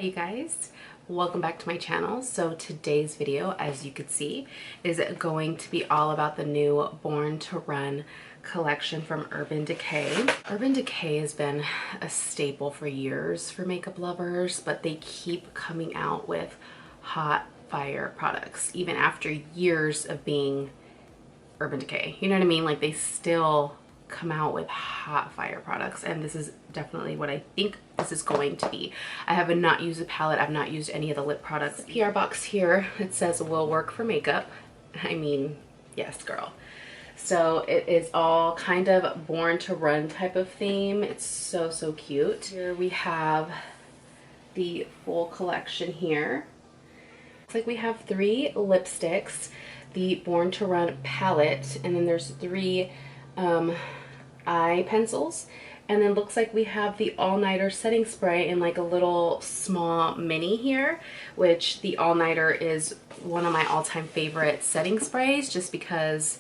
Hey you guys, welcome back to my channel. So today's video, as you can see, is going to be all about the new Born to Run collection from Urban Decay. Urban Decay has been a staple for years for makeup lovers, but they keep coming out with hot fire products even after years of being Urban Decay. You know what I mean? Like, they still come out with hot fire products, and this is definitely what I think this is going to be. I have not used the palette. I've not used any of the lip products. The PR box here, it says will work for makeup. I mean, yes, girl. So it is all kind of Born to Run type of theme. It's so cute. Here we have the full collection here. Looks like we have 3 lipsticks, the Born to Run palette, and then there's 3 eye pencils, and then looks like we have the all-nighter setting spray in like a little small mini here, which the all-nighter is one of my all-time favorite setting sprays just because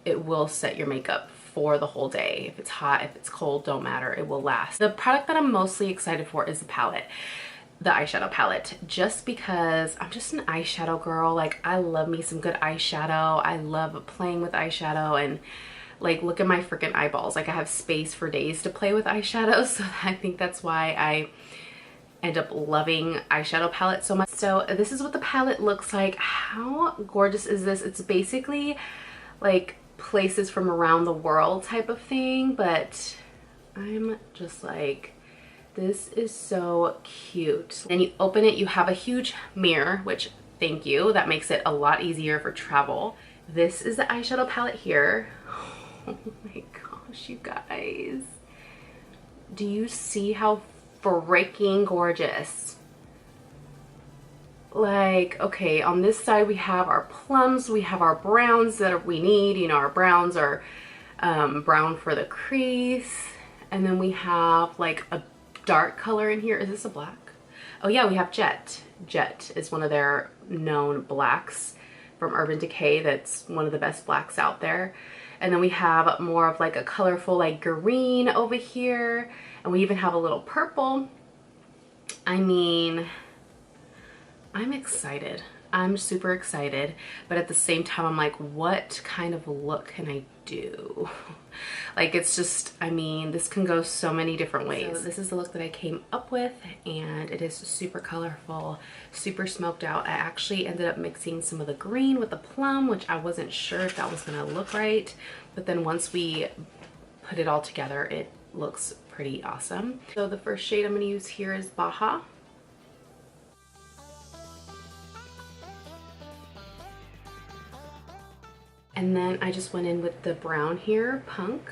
it will set your makeup for the whole day. If it's hot, if it's cold, don't matter, it will last. The product that I'm mostly excited for is the palette, the eyeshadow palette, just because I'm just an eyeshadow girl. Like, I love me some good eyeshadow. I love playing with eyeshadow, and like, look at my freaking eyeballs. Like, I have space for days to play with eyeshadow, so I think that's why I end up loving eyeshadow palettes so much. So this is what the palette looks like. How gorgeous is this? It's basically like places from around the world type of thing, but I'm just like, this is so cute. And you open it, you have a huge mirror, which, thank you, that makes it a lot easier for travel. This is the eyeshadow palette here. Oh my gosh, you guys. Do you see how freaking gorgeous? Like, okay, on this side we have our plums, we have our browns that we need. You know, our browns are brown for the crease. And then we have like a dark color in here. Is this a black? Oh yeah, we have Jet. Jet is one of their known blacks from Urban Decay. That's one of the best blacks out there. And then we have more of like a colorful like green over here, and we even have a little purple. I mean, I'm excited. I'm super excited, but at the same time I'm like, what kind of look can I do? Like, it's just, I mean, this can go so many different ways. So this is the look that I came up with, and it is super colorful, super smoked out. I actually ended up mixing some of the green with the plum, which I wasn't sure if that was gonna look right, but then once we put it all together, it looks pretty awesome. So the first shade I'm gonna use here is Baja. And then I just went in with the brown here, Punk.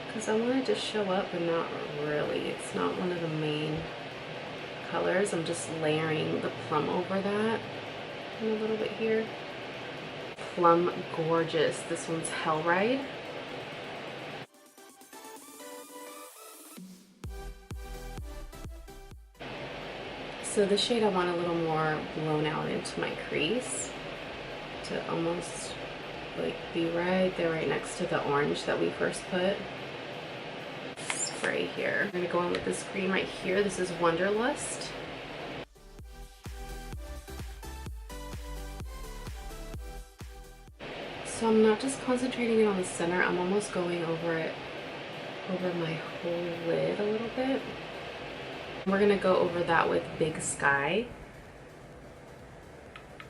Because I wanted to show up, but not really. It's not one of the main colors. I'm just layering the plum over that and a little bit here. Plum gorgeous. This one's Hell Ride. So this shade I want a little more blown out into my crease to almost like be right there, right next to the orange that we first put. Spray here. I'm gonna go in with this green right here. This is Wanderlust. So I'm not just concentrating it on the center, I'm almost going over it, over my whole lid a little bit. We're gonna go over that with Big Sky.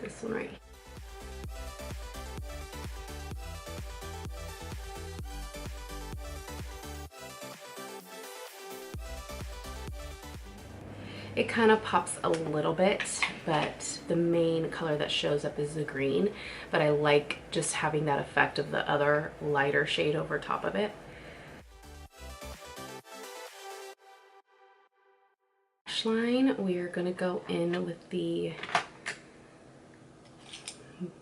This one right here. It kind of pops a little bit, but the main color that shows up is the green, but I like just having that effect of the other lighter shade over top of it. Line, we are going to go in with the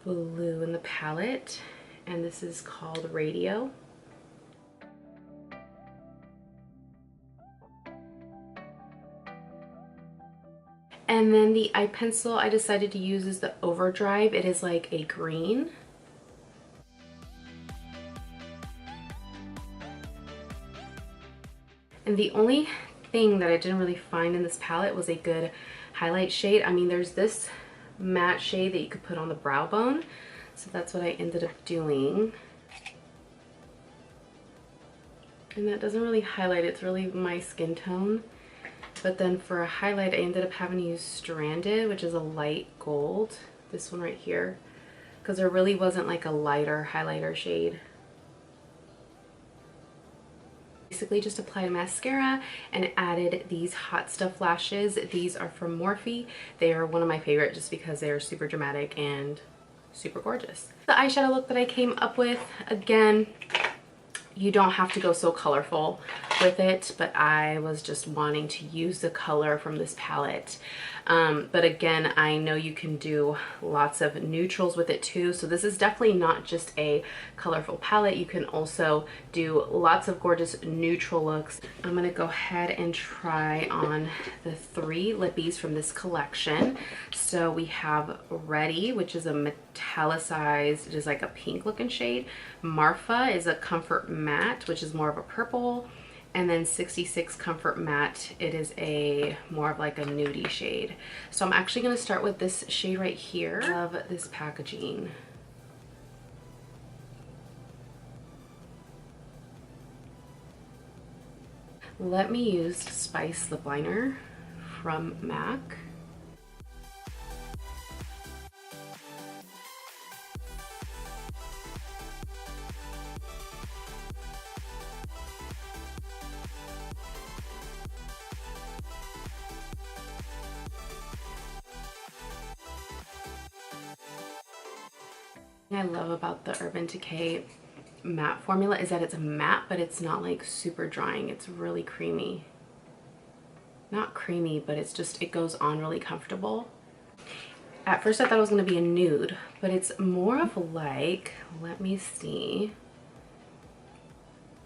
blue in the palette, and this is called Radio. And then the eye pencil I decided to use is the Overdrive. It is like a green. And And the only thing that I didn't really find in this palette was a good highlight shade. I mean, there's this matte shade that you could put on the brow bone, so that's what I ended up doing. And that doesn't really highlight, it's really my skin tone. But then for a highlight, I ended up having to use Stranded, which is a light gold, this one right here, because there really wasn't like a lighter highlighter shade. Basically just applied mascara and added these Hot Stuff lashes. These are from Morphe. They are one of my favorite just because they are super dramatic and super gorgeous. The eyeshadow look that I came up with, again, you don't have to go so colorful with it, but I was just wanting to use the color from this palette. But again, I know you can do lots of neutrals with it too, so this is definitely not just a colorful palette. You can also do lots of gorgeous neutral looks. I'm gonna go ahead and try on the 3 lippies from this collection. So we have Ready, which is a metallicized, it is like a pink looking shade. Marfa is a Comfort Matte, which is more of a purple. And then 66 Comfort Matte, it is a more of like a nudie shade. So I'm actually gonna start with this shade right here. I love this packaging. Let me use Spice Lip Liner from MAC. I love about the Urban Decay matte formula is that it's matte, but it's not like super drying. It's really creamy. Not creamy, but it's just, it goes on really comfortable. At first I thought it was going to be a nude, but it's more of like, let me see.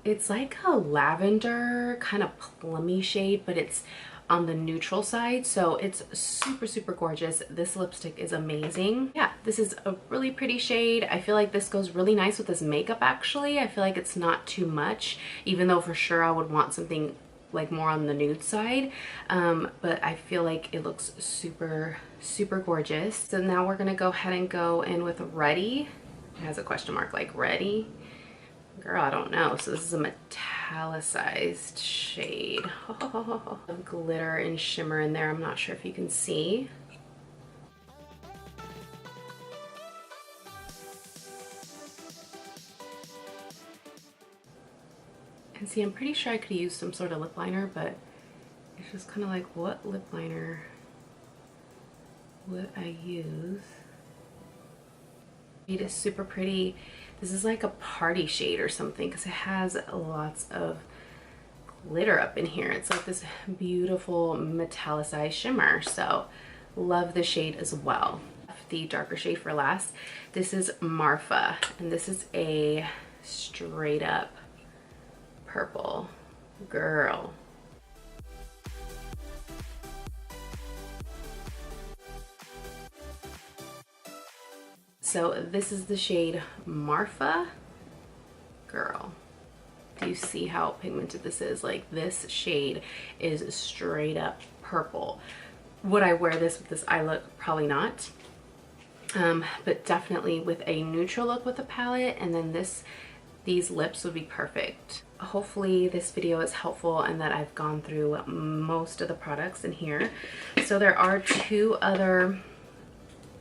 It's like a lavender kind of plummy shade, but it's on the neutral side, so it's super gorgeous. This lipstick is amazing. Yeah, this is a really pretty shade. I feel like this goes really nice with this makeup actually. I feel like it's not too much, even though for sure I would want something like more on the nude side, but I feel like it looks super gorgeous. So now we're gonna go ahead and go in with Ready. It has a question mark, like Ready. Girl, I don't know. So this is a metallicized shade. Glitter and shimmer in there. I'm not sure if you can see. And see, I'm pretty sure I could use some sort of lip liner, but it's just kind of like, what lip liner would I use? It is super pretty. This is like a party shade or something because it has lots of glitter up in here. It's like this beautiful metallicized shimmer. So love the shade as well. The darker shade for last. This is Marfa, and this is a straight up purple. Girl. So this is the shade Marfa. Girl, do you see how pigmented this is? Like, this shade is straight up purple. Would I wear this with this eye look? Probably not. But definitely with a neutral look with the palette, and then these lips would be perfect. Hopefully this video is helpful and that I've gone through most of the products in here. So there are 2 other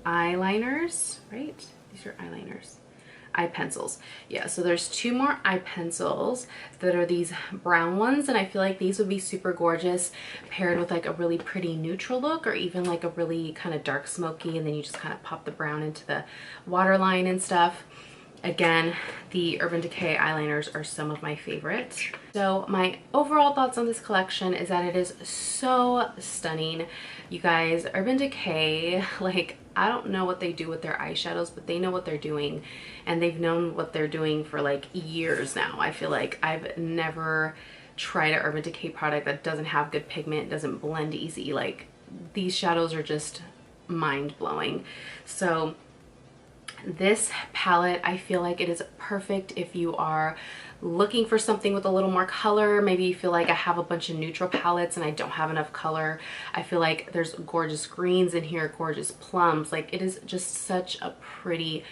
eyeliners, right? These are eyeliners. Eye pencils. Yeah, so there's 2 more eye pencils that are these brown ones, and I feel like these would be super gorgeous paired with like a really pretty neutral look, or even like a really kind of dark smoky, and then you just kind of pop the brown into the waterline and stuff. Again, the Urban Decay eyeliners are some of my favorites. So my overall thoughts on this collection is that it is so stunning. You guys, Urban Decay, like, I don't know what they do with their eyeshadows, but they know what they're doing, and they've known what they're doing for like years now. I feel like I've never tried an Urban Decay product that doesn't have good pigment, doesn't blend easy. Like, these shadows are just mind-blowing. So This palette, I feel like it is perfect if you are looking for something with a little more color. Maybe you feel like I have a bunch of neutral palettes and I don't have enough color. I feel like there's gorgeous greens in here, gorgeous plums. Like, it is just such a pretty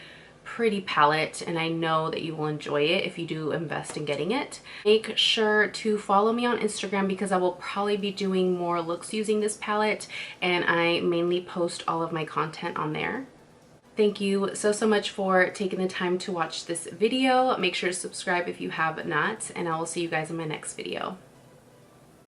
palette, and I know that you will enjoy it if you do invest in getting it. Make sure to follow me on Instagram because I will probably be doing more looks using this palette, and I mainly post all of my content on there. Thank you so much for taking the time to watch this video. Make sure to subscribe if you have not, and I will see you guys in my next video.